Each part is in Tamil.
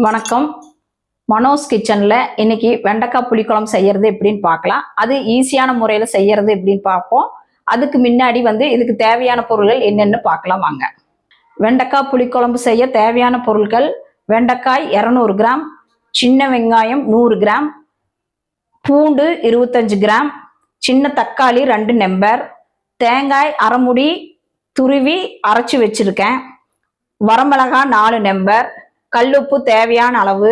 வணக்கம். மனோஸ் கிச்சனில் இன்னைக்கு வெண்டைக்காய் புளிக்குழம்பு செய்யறது எப்படின்னு பார்க்கலாம். அது ஈஸியான முறையில் செய்யறது எப்படின்னு பார்ப்போம். அதுக்கு முன்னாடி இதுக்கு தேவையான பொருட்கள் என்னென்னு பார்க்கலாம் வாங்க. வெண்டைக்காய் புளிக்குழம்பு செய்ய தேவையான பொருட்கள்: வெண்டைக்காய் 200 கிராம், சின்ன வெங்காயம் 100 கிராம், பூண்டு 25 கிராம், சின்ன தக்காளி 2 நெம்பர், தேங்காய் அரை முடி துருவி அரைச்சி வச்சிருக்கேன், வரமிளகாய் 4 நெம்பர், கல்லுப்பு தேவையான அளவு,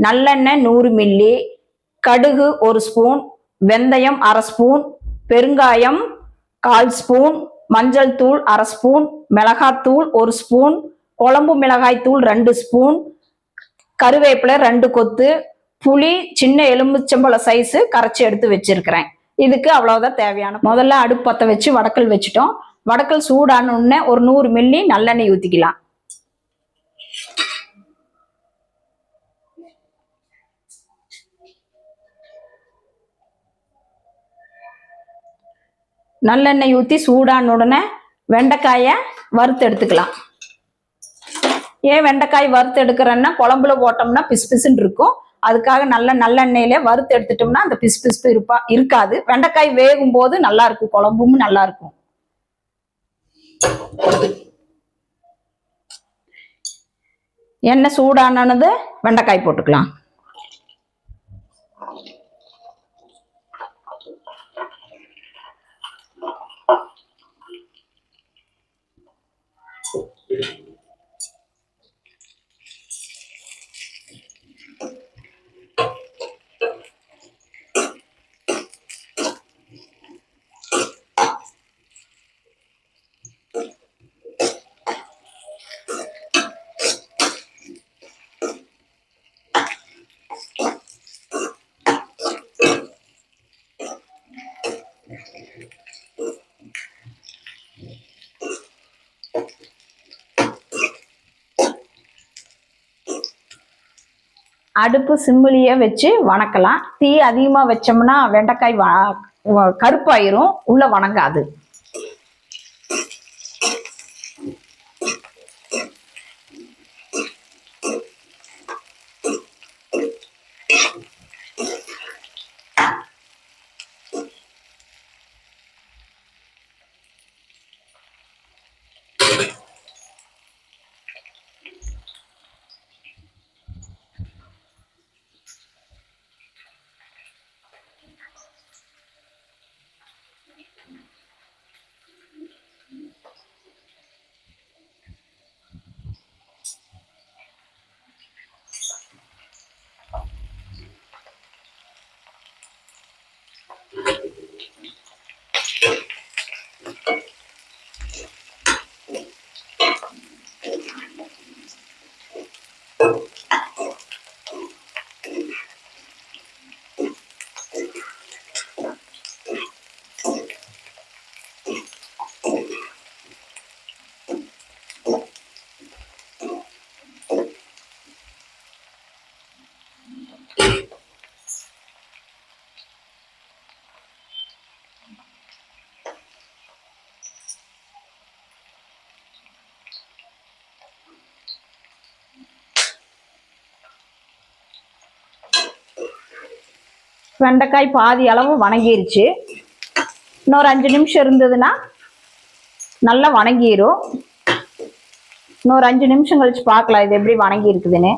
நல்லெண்ணெய் 100 மில்லி, கடுகு 1 ஸ்பூன், வெந்தயம் அரை ஸ்பூன், பெருங்காயம் 1/4 ஸ்பூன், மஞ்சள் தூள் அரை ஸ்பூன், மிளகாத்தூள் 1 ஸ்பூன், குழம்பு மிளகாய் தூள் 2 ஸ்பூன், கருவேப்பிலை 2 கொத்து, புளி சின்ன எலுமிச்சம்பழ சைஸு கரைச்சி எடுத்து வச்சிருக்கிறேன். இதுக்கு அவ்வளவுதான் தேவையான. முதல்ல அடுப்பு பற்ற வச்சு வடக்கல் வச்சுட்டோம். வடக்கல் சூடான உடனே ஒரு 100 மில்லி நல்லெண்ணெய் ஊற்றிக்கலாம். நல்லெண்ணெய் ஊற்றி சூடான உடனே வெண்டைக்காயை வறுத்து எடுத்துக்கலாம். ஏன் வெண்டைக்காய் வறுத்து எடுக்கிறேன்னா, குழம்புல போட்டோம்னா பிசு பிசுன்னு இருக்கும். அதுக்காக நல்லெண்ணெயிலே வறுத்து எடுத்துட்டோம்னா அந்த பிசு பிசுப்பு இருக்காது. வெண்டைக்காய் வேகும் போது நல்லா இருக்கும், குழம்பும் நல்லா இருக்கும். எண்ணெய் சூடானது வெண்டைக்காய் போட்டுக்கலாம். அடுப்பு சிம்மிலியே வச்சு வணக்கலாம். தீ அதிகமாக வச்சோம்னா வெண்டைக்காய் கருப்பாயிரும், உள்ள வணங்காது. வெண்டைக்காய் பாதி அளவு வணங்கிருச்சு. இன்னொரு 5 நிமிஷம் இருந்ததுன்னா நல்லா வணங்கிரும். இன்னொரு 5 நிமிஷம் கழிச்சு பார்க்கலாம் இது எப்படி வணங்கி இருக்குதுன்னு.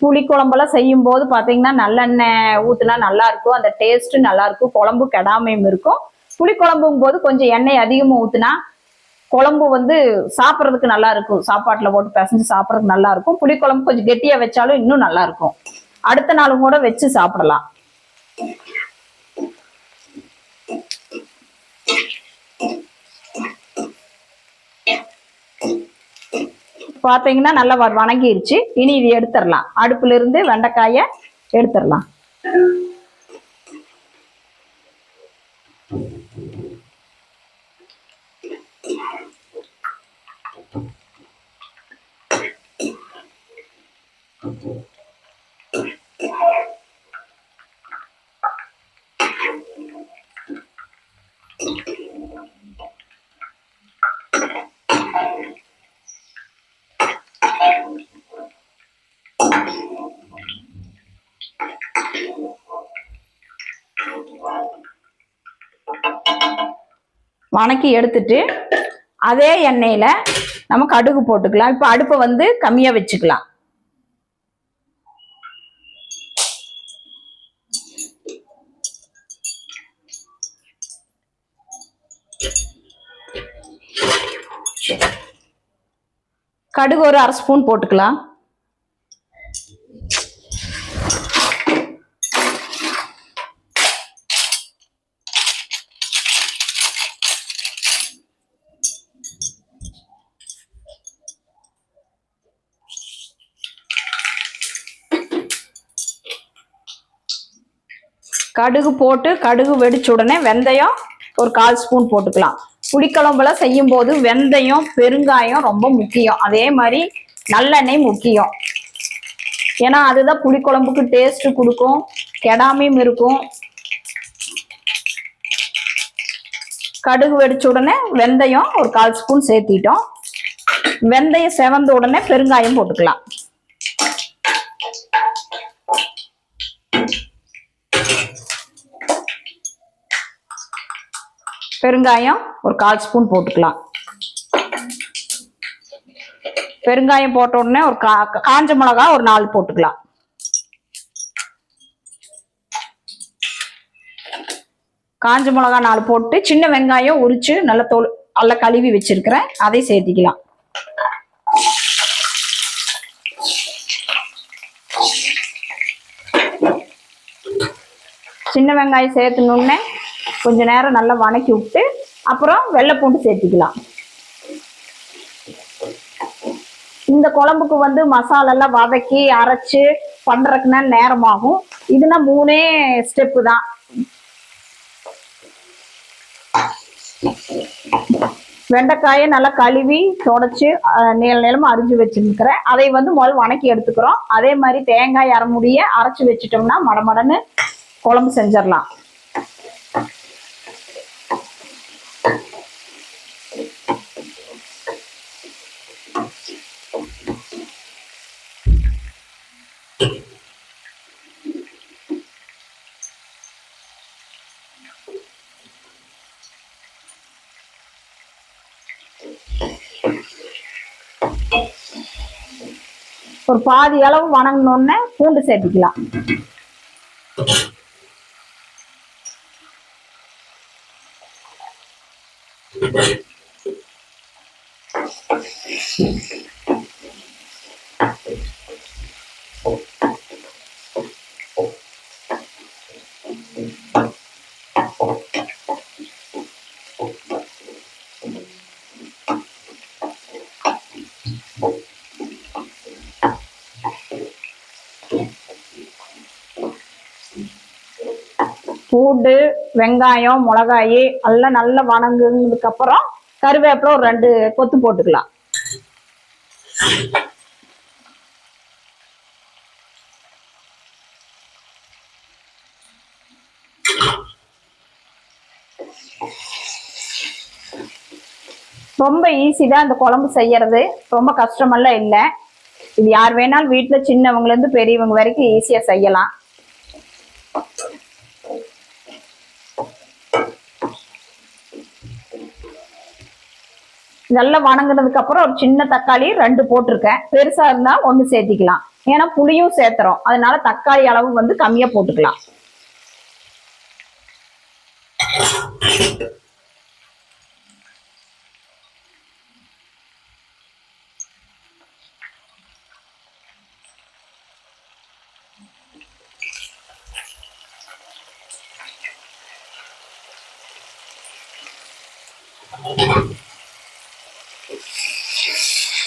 புளிக்குழம்பெல்லாம் செய்யும் போது பார்த்தீங்கன்னா நல்லெண்ணெய் ஊற்றினா நல்லா இருக்கும், அந்த டேஸ்ட்டு நல்லா இருக்கும், குழம்பு கெடாமையும் இருக்கும். புளிக்குழம்பும் போது கொஞ்சம் எண்ணெய் அதிகமாக ஊற்றினா குழம்பு வந்து சாப்பிட்றதுக்கு நல்லா இருக்கும், சாப்பாட்டில் போட்டு பிசைஞ்சு சாப்பிட்றதுக்கு நல்லா இருக்கும். புளிக்குழம்பு கொஞ்சம் கெட்டியாக வச்சாலும் இன்னும் நல்லா இருக்கும், அடுத்த நாளும் கூட வச்சு சாப்பிடலாம். பார்த்தீங்கன்னா நல்லா வணங்கிருச்சு. இனி இது எடுத்துடலாம், அடுப்புல இருந்து வெண்டைக்காயை எடுத்துடலாம். வணக்கி எடுத்துட்டு அதே எண்ணெயில நம்ம கடுகு போட்டுக்கலாம். இப்போ அடுப்பை வந்து கம்மியா வச்சுக்கலாம். கடுகு ஒரு 1/2 ஸ்பூன் போட்டுக்கலாம். கடுகு போட்டு கடுகு வெடிச்ச உடனே வெந்தயம் ஒரு 1/4 ஸ்பூன் போட்டுக்கலாம். புளிக்குழம்புலாம் செய்யும் போது வெந்தயம் பெருங்காயம் ரொம்ப முக்கியம், அதே மாதிரி நல்லெண்ணெய் முக்கியம். ஏன்னா அதுதான் புளிக்குழம்புக்கு டேஸ்ட் கொடுக்கும், கெடாமையும் இருக்கும். கடுகு வெடிச்ச உடனே வெந்தயம் ஒரு 1/4 ஸ்பூன் சேர்த்திட்டோம். வெந்தயம் செவந்த உடனே பெருங்காயம் போட்டுக்கலாம். பெருங்காயம் ஒரு 1/4 ஸ்பூன் போட்டுக்கலாம். பெருங்காயம் போட்ட உடனே ஒரு காஞ்ச மிளகா ஒரு 4 போட்டுக்கலாம். காஞ்ச மிளகா 4 போட்டு சின்ன வெங்காயம் உரிச்சு நல்லா கழுவி வச்சிருக்கிறேன், அதை சேர்த்திக்கலாம். சின்ன வெங்காயம் சேர்த்துனோடனே கொஞ்ச நேரம் நல்லா வணக்கி விட்டு அப்புறம் வெள்ளைப்பூண்டு சேர்த்திக்கலாம். இந்த குழம்புக்கு வந்து மசாலெல்லாம் வதக்கி அரைச்சு பண்றதுக்குன்னா நேரமாகும். இதுனா 3 ஸ்டெப்பு தான். வெண்டைக்காயை நல்லா கழுவி தொடச்சு நீளமா அரிஞ்சு வச்சிருக்கிறேன், அதை வந்து முதல்ல வணக்கி எடுத்துக்கிறோம். அதே மாதிரி தேங்காய் அரைமுடிய அரைச்சு வச்சுட்டோம்னா மடமடன்னு குழம்பு செஞ்சிடலாம். ஒரு பாதி அளவு வணங்கினோடனே பூண்டு சேர்த்துக்கலாம். பூண்டு வெங்காயம் மிளகாய் எல்லாம் நல்லா வணங்குனதுக்கு அப்புறம் கருவேப்பிலை ஒரு 2 கொத்து போட்டுக்கலாம். ரொம்ப ஈஸி தான் இந்த குழம்பு செய்யறது, ரொம்ப கஷ்டமெல்லாம் இல்லை. இது யார் வேணாலும் வீட்டுல சின்னவங்கல இருந்து பெரியவங்க வரைக்கும் ஈஸியா செய்யலாம். நல்லா வணங்குனதுக்கு அப்புறம் ஒரு சின்ன தக்காளி 2 போட்டிருக்கேன். பெருசா இருந்தா 1 சேர்த்திக்கலாம். ஏன்னா புளியும் சேர்த்துறோம், அதனால தக்காளி அளவு வந்து கம்மியா போட்டுக்கலாம்.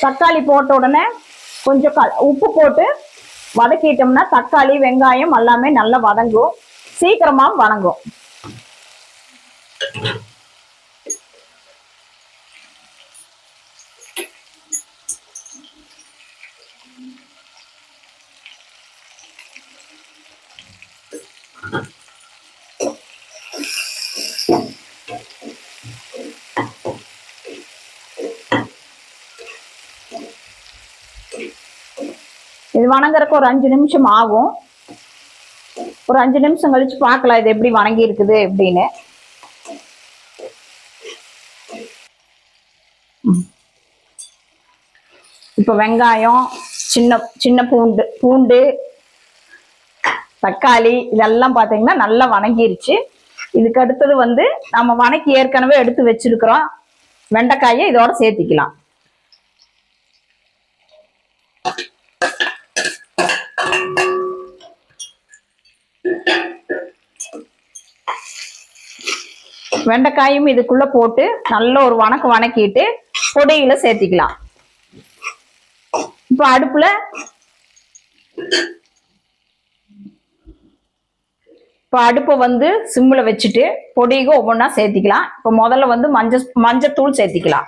தக்காளி போட்ட உடனே கொஞ்சம் உப்பு போட்டு வதக்கிட்டோம்னா தக்காளி வெங்காயம் எல்லாமே நல்லா வதங்கும், சீக்கிரமா வதங்கும். இது வணங்குறதுக்கு ஒரு 5 நிமிஷம் ஆகும். ஒரு 5 நிமிஷம் கழிச்சு பார்க்கலாம் இது எப்படி வணங்கி இருக்குது அப்படின்னு. இப்போ வெங்காயம், சின்ன சின்ன பூண்டு தக்காளி இதெல்லாம் பார்த்தீங்கன்னா நல்லா வணங்கிருச்சு. இதுக்கு அடுத்தது வந்து நம்ம வணக்கி ஏற்கனவே எடுத்து வச்சிருக்கிறோம் வெண்டைக்காயை இதோட சேர்த்திக்கலாம். வெண்டைக்காயும் இதுக்குள்ள போட்டு நல்ல ஒரு வணக்கிட்டு பொடியில சேர்த்திக்கலாம். இப்ப அடுப்பை வந்து சிம்ல வச்சுட்டு பொடிக ஒவ்வொன்றா சேர்த்திக்கலாம். இப்ப முதல்ல வந்து மஞ்சத்தூள் சேர்த்திக்கலாம்.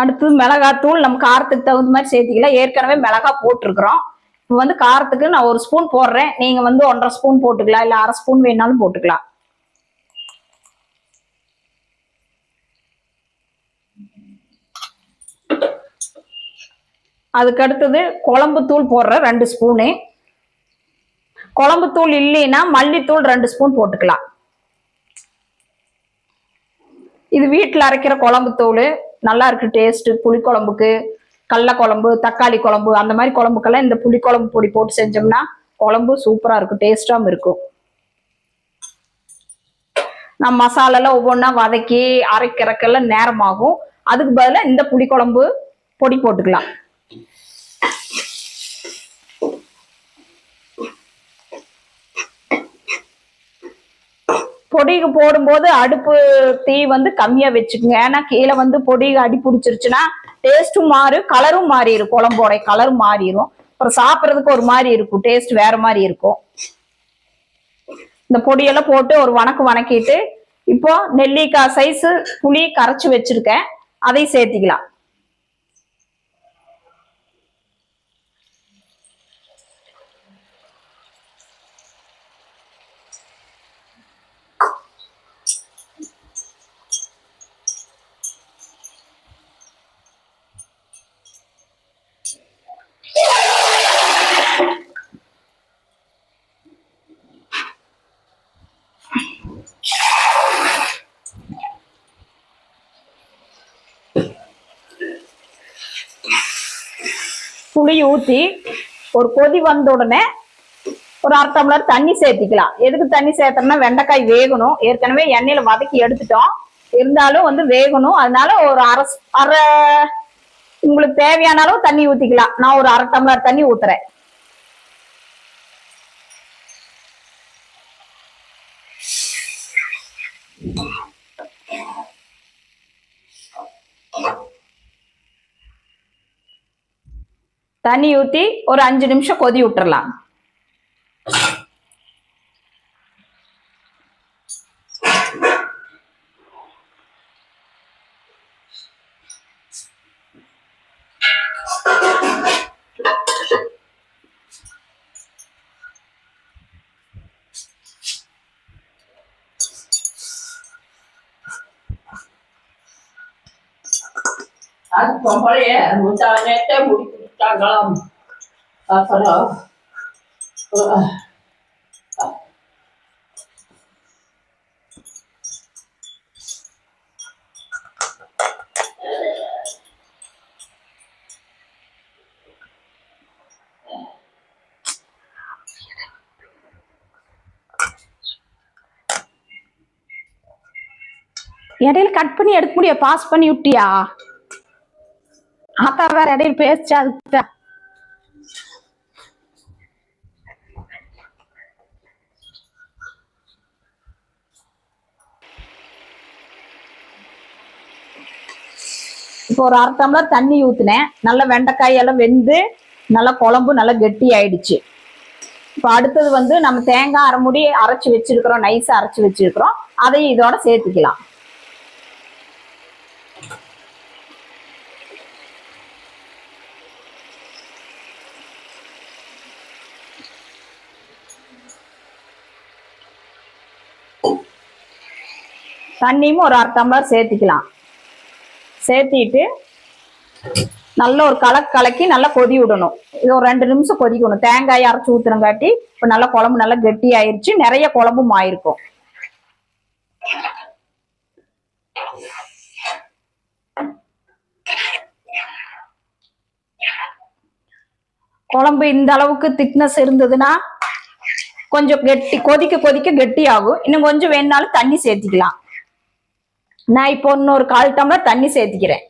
அடுத்து மிளகாத்தூள் நம்ம காரத்துக்கு தகுந்த மாதிரி சேர்த்திக்கலாம். ஏற்கனவே மிளகா போட்டிருக்கிறோம். இப்போ வந்து காரத்துக்கு நான் 1 ஸ்பூன் போடுறேன், நீங்க வந்து 1.5 ஸ்பூன் போட்டுக்கலாம், இல்ல 1/2 ஸ்பூன் வேணாலும் போட்டுக்கலாம். அதுக்கு அடுத்தது குழம்பு தூள் போடுறேன் 2 ஸ்பூனு. குழம்பு தூள் இல்லைன்னா மல்லித்தூள் 2 ஸ்பூன் போட்டுக்கலாம். இது வீட்டில் அரைக்கிற குழம்பு தூள் நல்லா இருக்கு டேஸ்ட். புளிக்குழம்புக்கு, கடல குழம்பு, தக்காளி குழம்பு அந்த மாதிரி குழம்புக்கெல்லாம் இந்த புளிக்குழம்பு பொடி போட்டு செஞ்சோம்னா குழம்பு சூப்பரா இருக்கும், டேஸ்டாவும் இருக்கும். நம்ம மசாலெல்லாம் ஒவ்வொன்றா வதக்கி அரைக்கிறக்கெல்லாம் நேரமாகும். அதுக்கு பதிலாக இந்த புளிக்குழம்பு பொடி போட்டுக்கலாம். பொடிக்கு போடும்போது அடுப்பு தீ வந்து கம்மியா வச்சுக்கோங்க. ஏன்னா கீழே வந்து பொடிக்கு அடி பிடிச்சிருச்சுன்னா டேஸ்ட்டும் மாறும், கலரும் மாறிடும், குழம்போட கலரும் மாறிடும். அப்புறம் சாப்பிட்றதுக்கு ஒரு மாதிரி இருக்கும், டேஸ்ட் வேற மாதிரி இருக்கும். இந்த பொடியெல்லாம் போட்டு ஒரு வணக்கிட்டு இப்போ நெல்லிக்காய் சைஸ் புளி கரைச்சி வச்சிருக்கேன், அதை சேர்த்திக்கலாம். புளி ஊற்றி ஒரு கொதி வந்த உடனே ஒரு 1/2 டம்ளர் தண்ணி சேர்த்திக்கலாம். எதுக்கு தண்ணி சேர்த்தோம்னா வெண்டைக்காய் வேகணும், ஏற்கனவே எண்ணெயில வதக்கி எடுத்துட்டோம், இருந்தாலும் வந்து வேகணும். அதனால ஒரு அரை உங்களுக்கு தேவையான அளவு தண்ணி ஊத்திக்கலாம். நான் ஒரு 1/2 டம்ளர் தண்ணி ஊத்துறேன். தண்ணி ஊத்தி ஒரு 5 நிமிஷம் கொதி விட்டுறலாம். அது பொம்பளைய முந்தானே முடிச்சுட்டாங்களாம். அப்புறம் இடையில கட் பண்ணி எடுக்க முடியும், பாஸ் பண்ணி விட்டியா? ஆத்தா வேற இடையில பேசிச்சா, அதுக்கு இப்போ ஒரு 1/2 டம்ளர் தண்ணி ஊத்துனேன். நல்லா வெண்டைக்காய் எல்லாம் வெந்து நல்லா குழம்பு நல்லா கெட்டி ஆயிடுச்சு. இப்போ அடுத்தது வந்து நம்ம தேங்காய் அரைமுடி அரைச்சி வச்சிருக்கிறோம், நைஸா அரைச்சி வச்சிருக்கிறோம், அதையும் இதோட சேர்த்துக்கலாம். தண்ணியும் ஒரு 1/2 டம்ளர் சேர்த்துக்கலாம். சேர்த்திட்டு நல்ல ஒரு கலக்கி நல்லா கொதி விடணும். இது ஒரு 2 நிமிஷம் கொதிக்கணும். தேங்காய் அரைச்சி ஊத்துறங்காட்டி இப்ப நல்லா குழம்பு நல்லா கெட்டி ஆயிடுச்சு, நிறைய குழம்பும் ஆயிருக்கும். குழம்பு இந்த அளவுக்கு திக்னஸ் இருந்ததுன்னா கொஞ்சம் கெட்டி கொதிக்க கெட்டி ஆகும். இன்னும் கொஞ்சம் வேணுனாலும் தண்ணி சேர்த்திக்கலாம். நான் இப்போ இன்னொரு 1/4 டம்ளர் தண்ணி சேர்த்திக்கிறேன்.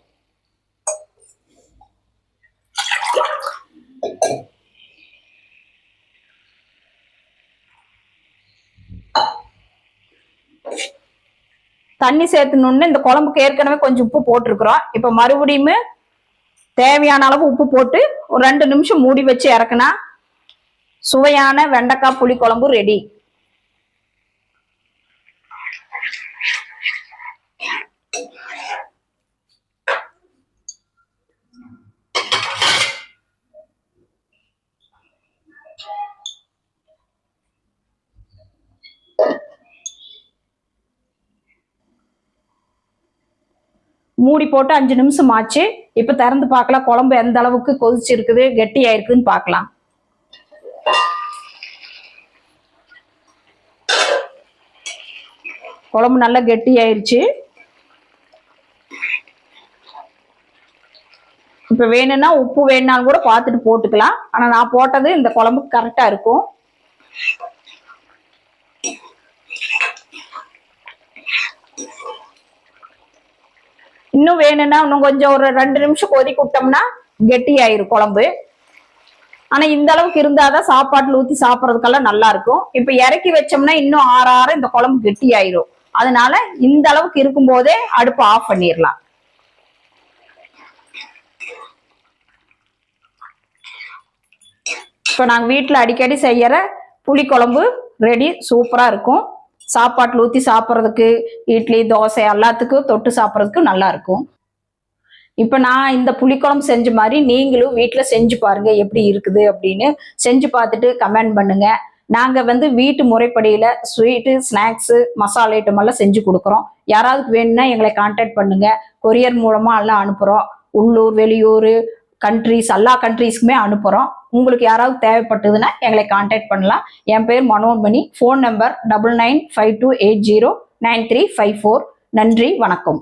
தண்ணி சேர்த்துணுன்னு இந்த குழம்புக்கு ஏற்கனவே கொஞ்சம் உப்பு போட்டிருக்கிறோம். இப்ப மறுபடியும் தேவையான அளவு உப்பு போட்டு ஒரு 2 நிமிஷம் மூடி வச்சு இறக்குனா சுவையான வெண்டைக்காய் புளி குழம்பு ரெடி. மூடி போட்டு 5 நிமிஷம் ஆச்சு. இப்ப திறந்து பார்க்கலாம் குழம்பு எந்த அளவுக்கு கொதிச்சு இருக்குது, கெட்டி ஆயிருக்குன்னு பார்க்கலாம். குழம்பு நல்லா கெட்டி ஆயிருச்சு. இப்ப வேணும்னா உப்பு வேணும்னாலும் கூட பார்த்துட்டு போட்டுக்கலாம். ஆனா நான் போட்டது இந்த குழம்புக்கு கரெக்டா இருக்கும். இன்னும் வேணும்னா இன்னும் கொஞ்சம் ஒரு 2 நிமிஷம் கொதிக்க விட்டோம்னா கெட்டி ஆயிரும் குழம்பு. ஆனா இந்த அளவுக்கு இருந்தாதான் சாப்பாட்டுல ஊத்தி சாப்பிட்றதுக்கெல்லாம் நல்லா இருக்கும். இப்ப இறக்கி வச்சோம்னா இன்னும் ஆற இந்த குழம்பு கெட்டி ஆயிரும். அதனால இந்த அளவுக்கு இருக்கும் போதே அடுப்பு ஆஃப் பண்ணிடலாம். இப்ப நாங்க வீட்டுல அடிக்கடி செய்யற புளி குழம்பு ரெடி, சூப்பரா இருக்கும். சாப்பாட்டுல ஊத்தி சாப்பிட்றதுக்கு, இட்லி தோசை எல்லாத்துக்கும் தொட்டு சாப்பிட்றதுக்கு நல்லா இருக்கும். இப்ப நான் இந்த புளிக்குழம்பு செஞ்ச மாதிரி நீங்களும் வீட்டுல செஞ்சு பாருங்க எப்படி இருக்குது அப்படின்னு. செஞ்சு பார்த்துட்டு கமெண்ட் பண்ணுங்க. நாங்க வந்து வீட்டு முறைப்படியில ஸ்வீட்டு, ஸ்நாக்ஸ், மசாலா ஐட்டம் எல்லாம் செஞ்சு கொடுக்குறோம். யாராவது வேணும்னா எங்களை கான்டாக்ட் பண்ணுங்க. கொரியர் மூலமா எல்லாம் அனுப்புறோம். உள்ளூர், வெளியூர், கண்ட்ரிஸ், எல்லா கண்ட்ரீஸ்க்குமே அனுப்புறோம். உங்களுக்கு யாராவது தேவைப்பட்டதுன்னா எங்களை கான்டாக்ட் பண்ணலாம். என் பேர் மனோன்மணி. Phone number 9952809354. நன்றி, வணக்கம்.